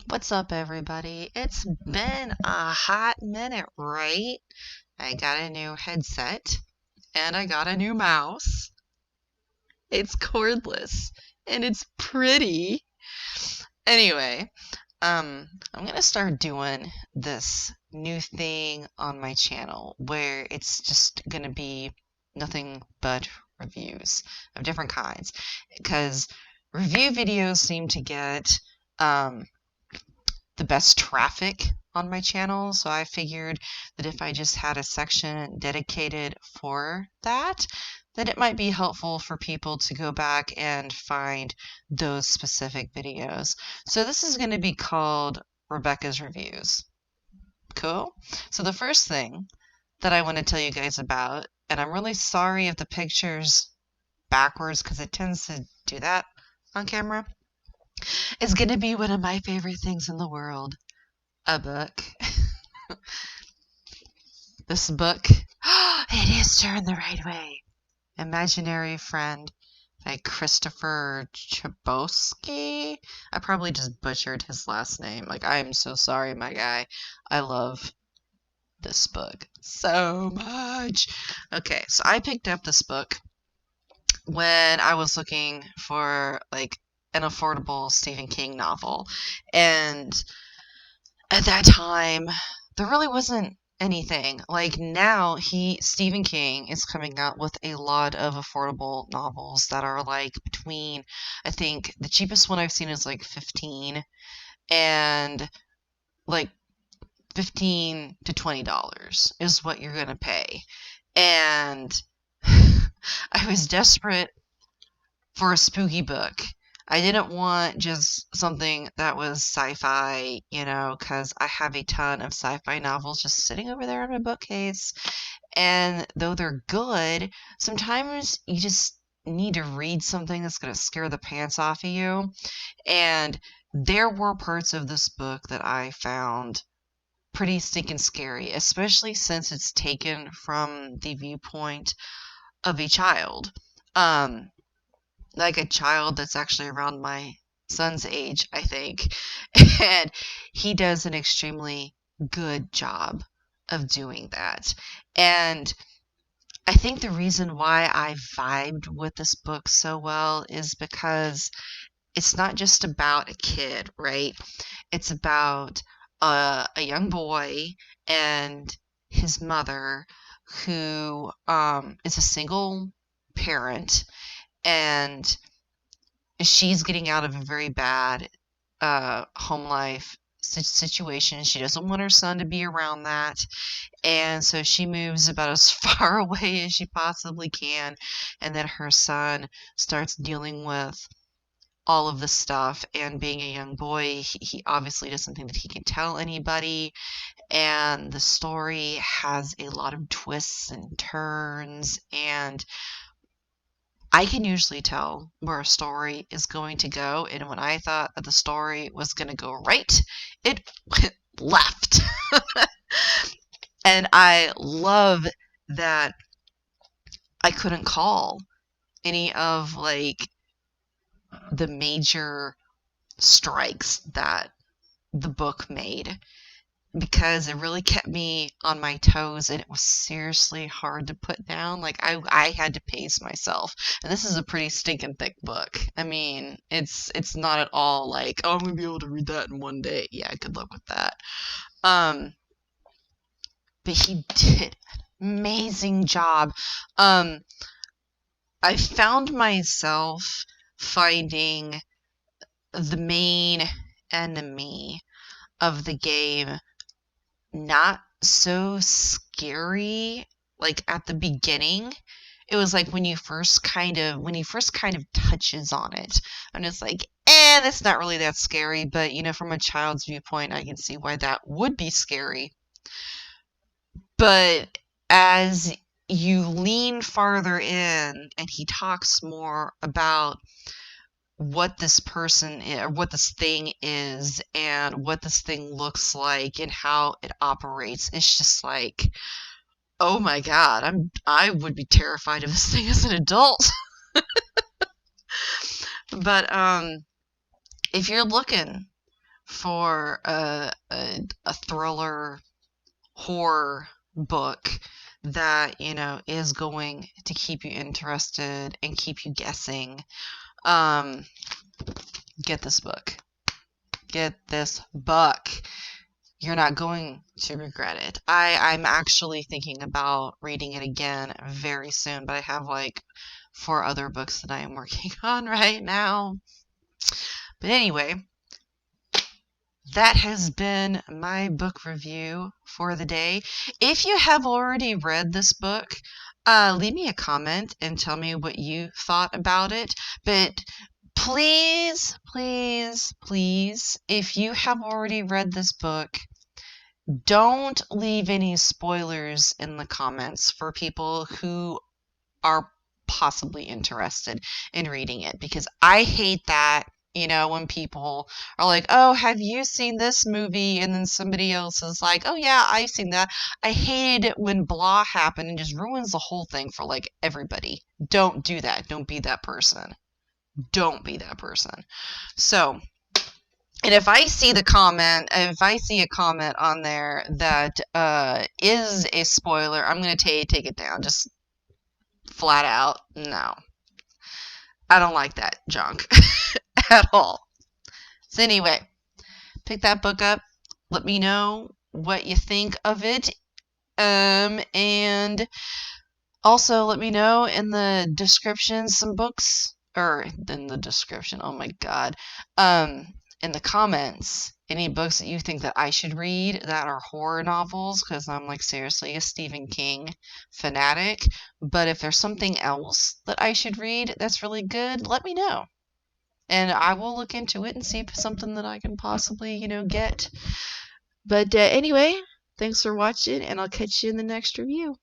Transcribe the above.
What's up, everybody? It's been a hot minute, right? I got a new headset and I got a new mouse. It's cordless and it's pretty. Anyway, I'm gonna start doing this new thing on my channel where it's just gonna be nothing but reviews of different kinds because review videos seem to get um the best traffic on my channel, so I figured that if I just had a section dedicated for that, then it might be helpful for people to go back and find those specific videos. So this is going to be called Rebecca's Reviews. Cool? So the first thing that I want to tell you guys about, and I'm really sorry if the picture's backwards because it tends to do that on camera, is going to be one of my favorite things in the world. A book. This book, it is Turned the Right Way. Imaginary Friend by Stephen Chbosky. I probably just butchered his last name. Like, I am so sorry, my guy. I love this book so much. Okay, so I picked up this book when I was looking for, like, an affordable Stephen King novel. And at that time, there really wasn't anything. Like now, Stephen King is coming out with a lot of affordable novels that are like between, I think the cheapest one I've seen is like 15 and like 15 to $20 is what you're going to pay. And I was desperate for a spooky book. I didn't want just something that was sci-fi, because I have a ton of sci-fi novels just sitting over there in my bookcase. And though they're good, sometimes you just need to read something that's going to scare the pants off of you. And there were parts of this book that I found pretty stinking scary, especially since it's taken from the viewpoint of a child. Um, like a child that's actually around my son's age, I think. And he does an extremely good job of doing that. And I think the reason why I vibed with this book so well is because it's not just about a kid, right? It's about a young boy and his mother who is a single parent, and she's getting out of a very bad home life situation. She doesn't want her son to be around that. And so she moves about as far away as she possibly can. And then her son starts dealing with all of this stuff. And being a young boy, he obviously doesn't think that he can tell anybody. And the story has a lot of twists and turns. And I can usually tell where a story is going to go, and when I thought that the story was going to go right, it went left. And I love that I couldn't call any of like the major strikes that the book made, because it really kept me on my toes, and it was seriously hard to put down. Like I had to pace myself. And this is a pretty stinking thick book. I mean, it's not at all like, oh, I'm gonna be able to read that in one day. Yeah, good luck with that. Um, but he did an amazing job. Um, I found myself finding the main enemy of the game not so scary like at the beginning. It was like when he first kind of touches on it, I'm just like, that's not really that scary. But from a child's viewpoint, I can see why that would be scary. But as you lean farther in and he talks more about what this person or what this thing is and what this thing looks like and how it operates, it's just like, oh my god, I would be terrified of this thing as an adult. But if you're looking for a thriller horror book that, is going to keep you interested and keep you guessing, um, get this book. Get this book. You're not going to regret it. I'm actually thinking about reading it again very soon, but I have like 4 other books that I am working on right now. But anyway, that has been my book review for the day. If you have already read this book, leave me a comment and tell me what you thought about it. But please, please, please, if you have already read this book, don't leave any spoilers in the comments for people who are possibly interested in reading it, because I hate that, when people are like, "Oh, have you seen this movie?" And then somebody else is like, "Oh yeah, I've seen that." I hated it when blah happened and just ruins the whole thing for like everybody. Don't do that. Don't be that person. Don't be that person. So, and if I see a comment on there that is a spoiler, I'm gonna take it down. Just flat out, no. I don't like that junk at all. So anyway, pick that book up. Let me know what you think of it. And also let me know in the description some books, or in the description, oh my god, in the comments, any books that you think that I should read that are horror novels, because I'm like seriously a Stephen King fanatic. But if there's something else that I should read that's really good, let me know. And I will look into it and see if it's something that I can possibly, get. But anyway, thanks for watching, and I'll catch you in the next review.